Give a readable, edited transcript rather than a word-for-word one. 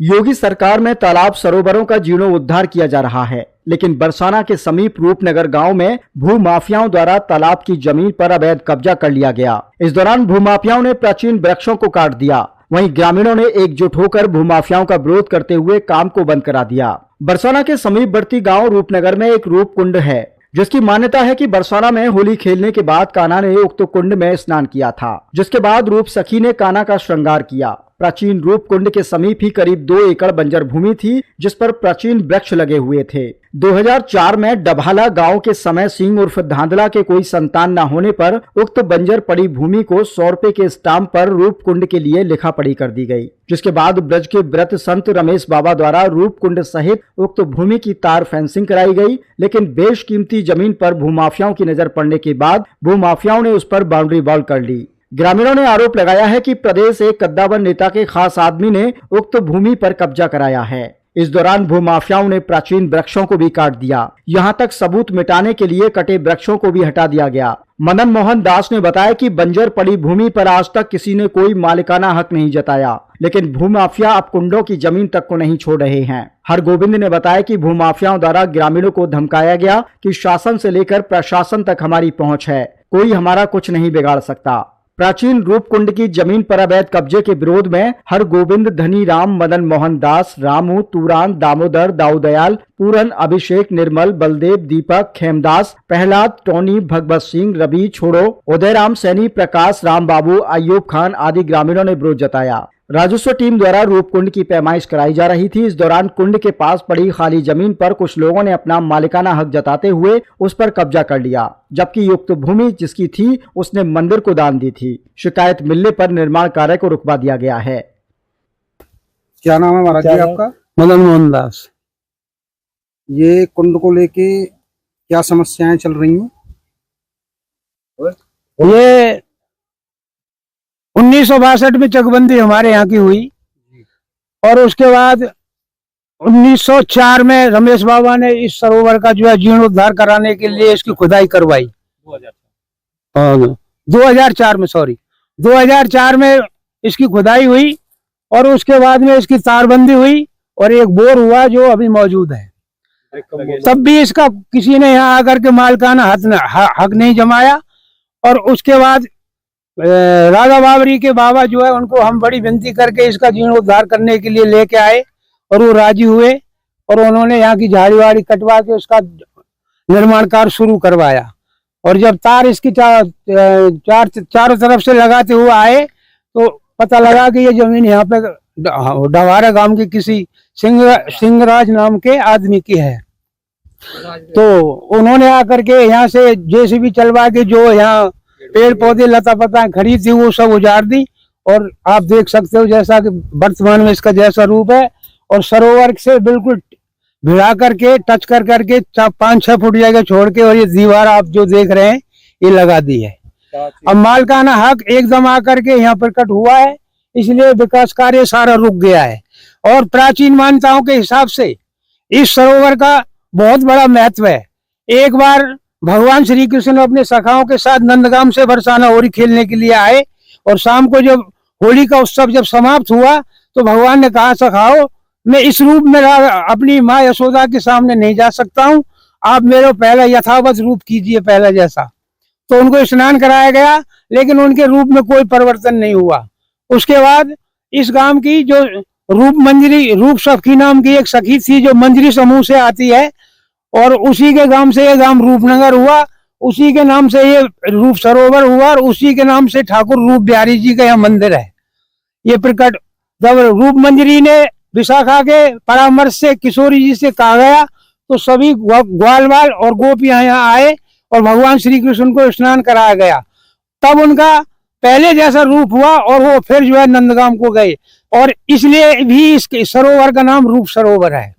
योगी सरकार में तालाब सरोवरों का जीर्णोद्धार किया जा रहा है, लेकिन बरसाना के समीप रूपनगर गांव में भूमाफियाओं द्वारा तालाब की जमीन पर अवैध कब्जा कर लिया गया। इस दौरान भूमाफियाओं ने प्राचीन वृक्षों को काट दिया। वहीं ग्रामीणों ने एकजुट होकर भूमाफियाओं का विरोध करते हुए काम को बंद करा दिया। बरसाना के समीपवर्ती गांव रूपनगर में एक रूप कुंड है, जिसकी मान्यता है कि बरसाना में होली खेलने के बाद कान्हा ने उक्त कुंड में स्नान किया था, जिसके बाद रूप सखी ने कान्हा का श्रृंगार किया। प्राचीन रूप कुंड के समीप ही करीब 2 एकड़ बंजर भूमि थी, जिस पर प्राचीन वृक्ष लगे हुए थे। 2004 में डभाला गांव के समय सिंह उर्फ धांधला के कोई संतान न होने पर उक्त बंजर पड़ी भूमि को 100 रुपए के स्टाम्प पर रूप कुंड के लिए लिखा पढ़ी कर दी गई, जिसके बाद ब्रज के व्रत संत रमेश बाबा द्वारा रूप कुंड सहित उक्त भूमि की तार फेंसिंग कराई गई। लेकिन बेशकीमती जमीन पर भूमाफियाओं की नजर पड़ने के बाद भूमाफियाओं ने उस पर बाउंड्री वॉल कर ली। ग्रामीणों ने आरोप लगाया है कि प्रदेश एक कद्दावर नेता के खास आदमी ने उक्त भूमि पर कब्जा कराया है। इस दौरान भूमाफियाओं ने प्राचीन वृक्षों को भी काट दिया। यहां तक सबूत मिटाने के लिए कटे वृक्षों को भी हटा दिया गया। मदन मोहन दास ने बताया कि बंजर पड़ी भूमि पर आज तक किसी ने कोई मालिकाना हक नहीं जताया, लेकिन भूमाफिया अब कुंडों की जमीन तक को नहीं छोड़ रहे हैं। हरगोविंद ने बताया कि भूमाफियाओं द्वारा ग्रामीणों को धमकाया गया कि शासन से लेकर प्रशासन तक हमारी पहुंच है, कोई हमारा कुछ नहीं बिगाड़ सकता। प्राचीन रूप कुंड की जमीन पर अवैध कब्जे के विरोध में हरगोविंद, धनी राम, मदन मोहन दास, रामू, तूरान, दामोदर, दाऊदयाल, पूरन, अभिषेक, निर्मल, बलदेव, दीपक, खेमदास, प्रहलाद, टोनी, भगवत सिंह, रवि, छोड़ो, उदयराम सैनी, प्रकाश, राम बाबू, अयूब खान आदि ग्रामीणों ने विरोध जताया। राजस्व टीम द्वारा रूप कुंड की पैमाइश कराई जा रही थी। इस दौरान कुंड के पास पड़ी खाली जमीन पर कुछ लोगों ने अपना मालिकाना हक जताते हुए उस पर कब्जा कर लिया, जबकि युक्त भूमि जिसकी थी उसने मंदिर को दान दी थी। शिकायत मिलने पर निर्माण कार्य को रुकवा दिया गया है। क्या नाम है महाराज जी आपका? मदन मोहन दास। ये कुंड को लेके क्या समस्याएं चल रही हैं? ये 1962 में चकबंदी हमारे यहाँ की हुई और उसके बाद 1904 में रमेश बाबा ने इस सरोवर का जो है जीर्णोद्धार कराने के लिए इसकी खुदाई करवाई। 2004 में इसकी खुदाई हुई और उसके बाद में इसकी तारबंदी हुई और एक बोर हुआ जो अभी मौजूद है। तब भी इसका किसी ने यहाँ आकर के मालिकाना हक नहीं जमाया और उसके बाद राजा बाबरी के बाबा जो है उनको हम बड़ी विनती करके इसका जीर्णोद्धार करने के लिए लेके आए और वो राजी हुए और उन्होंने यहाँ की झाड़ी वाड़ी कटवा के उसका निर्माण कार्य शुरू करवाया। और जब तार इसकी चारों तरफ से लगाते हुए आए तो पता लगा कि ये जमीन यहाँ पे डवारा गांव के किसी सिंहराज नाम के आदमी की है। तो उन्होंने आकर के यहाँ से जेसीबी चलवा के जो यहाँ पेड़ पौधे लता पता खड़ी थी वो सब उजाड़ दी और आप देख सकते हो जैसा कि वर्तमान में इसका जैसा रूप है। और सरोवर से बिल्कुल भिड़ा करके टच कर करके 5-6 फुट जगह छोड़ के और ये दीवार आप जो देख रहे हैं ये लगा दी है। अब मालिकाना हक एकदम आकर के यहाँ पर कट हुआ है, इसलिए विकास कार्य सारा रुक गया है। और प्राचीन मान्यताओं के हिसाब से इस सरोवर का बहुत बड़ा महत्व है। एक बार भगवान श्री कृष्ण अपने सखाओं के साथ नंदगाम से बरसाना होली खेलने के लिए आए और शाम को जब होली का उत्सव जब समाप्त हुआ तो भगवान ने कहा, सखाओ मैं इस रूप में अपनी माँ यशोदा के सामने नहीं जा सकता हूँ, आप मेरे पहला यथावत रूप कीजिए पहला जैसा। तो उनको स्नान कराया गया, लेकिन उनके रूप में कोई परिवर्तन नहीं हुआ। उसके बाद इस गांव की जो रूप सखी नाम की एक सखी थी जो मंजरी समूह से आती है और उसी के गांव से ये गांव रूपनगर हुआ, उसी के नाम से ये रूप सरोवर हुआ और उसी के नाम से ठाकुर रूप बिहारी जी का यहाँ मंदिर है। ये प्रकट जब रूप मंजरी ने विशाखा के परामर्श से किशोरी जी से कहा गया तो सभी ग्वाल बाल और गोपियां यहाँ आए और भगवान श्री कृष्ण को स्नान कराया गया। तब उनका पहले जैसा रूप हुआ और वो फिर जो है नंदगाम को गए और इसलिए भी इस सरोवर का नाम रूप सरोवर है।